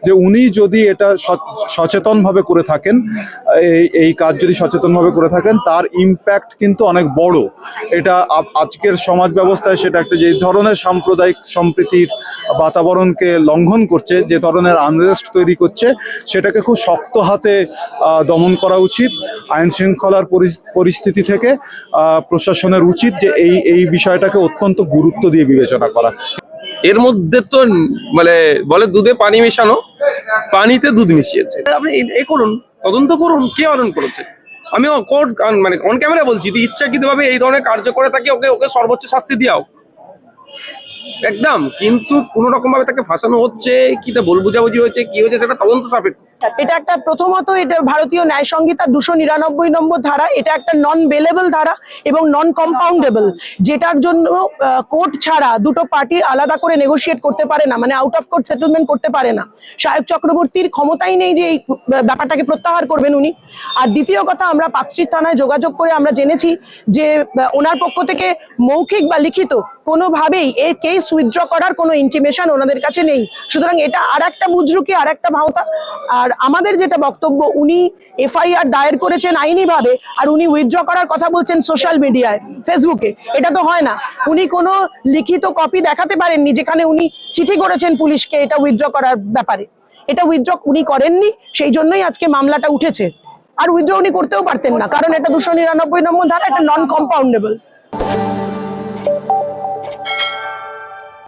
যে উনি যদি এটা সচেতনভাবে করে থাকেন, এই কাজ যদি সচেতনভাবে করে থাকেন, তার ইম্প্যাক্ট কিন্তু অনেক বড়। এটা আজকের সমাজ ব্যবস্থায় সেটা একটা যে ধরনের সাম্প্রদায়িক সম্প্রীতির বাতাবরণকে লঙ্ঘন করছে, যে ধরনের আনরেস্ট তৈরি করছে, সেটাকে খুব শক্ত হাতে দমন করা উচিত। আইন শৃঙ্খলার পরিস্থিতি থেকে প্রশাসনের উচিত যে এই বিষয়টাকে অত্যন্ত গুরুত্ব দিয়ে বিবেচনা করা। এর মধ্যে তো মানে বলে দুধে পানি মেশানো, পানিতে দুধ মিশিয়েছে। আপনি এ করুন, তদন্ত করুন, কে অর্ডার করেছে। আমি কোর্ট মানে অন ক্যামেরা বলছি, যদি ইচ্ছাকৃতভাবে এই ধরনের কার্য করে থাকে, ওকে ওকে সর্বোচ্চ শাস্তি দেওয়া একদম। কিন্তু কোনো রকম ভাবে তাকে ফাঁসানো হচ্ছে, কি তা ভুল বুঝাবুঝি হয়েছে, কি হয়েছে, সেটা তদন্ত সাপেক্ষ। এটা একটা প্রথমত এটা ভারতীয় ন্যায় সংহিতার 299 নম্বর ধারা। এটা একটা নন বেলেবল ধারা এবং নন কম্পাউন্ডেবল, যেটার জন্য কোর্ট ছাড়া দুটো পার্টি আলাদা করে নেগোশিয়েট করতে পারে না, মানে আউট অফ কোর্ট সেটেলমেন্ট করতে পারে না। সায়ক চক্রবর্তীর ক্ষমতাই নেই যে এই ব্যাপারটাকে প্রত্যাহার করবেন উনি। আর দ্বিতীয় কথা, আমরা পাঁচটির থানায় যোগাযোগ করে আমরা জেনেছি যে ওনার পক্ষ থেকে মৌখিক বা লিখিত কোনোভাবেই এই কেস উইথড্র করার কোনো ইন্টিমেশন ওনাদের কাছে নেই। সুতরাং এটা আর একটা বুজরুকি, আর একটা ভাওতা। আর আমাদের যেটা বক্তব্য, উনি এফআইআর দায়ের করেছেন আইনিভাবে, আর উনি উইথড্র করার কথা বলছেন সোশ্যাল মিডিয়ায়, ফেসবুকে। এটা তো হয় না। উনি কোনো লিখিত কপি দেখাতে পারেননি যেখানে উনি চিঠি করেছেন পুলিশকে এটা উইথড্র করার ব্যাপারে। এটা উইথড্র উনি করেননি, সেই জন্যই আজকে মামলাটা উঠেছে। আর উইথড্র উনি করতেও পারতেন না, কারণ এটা 299 নম্বর ধারা, এটা নন কম্পাউন্ডেবল।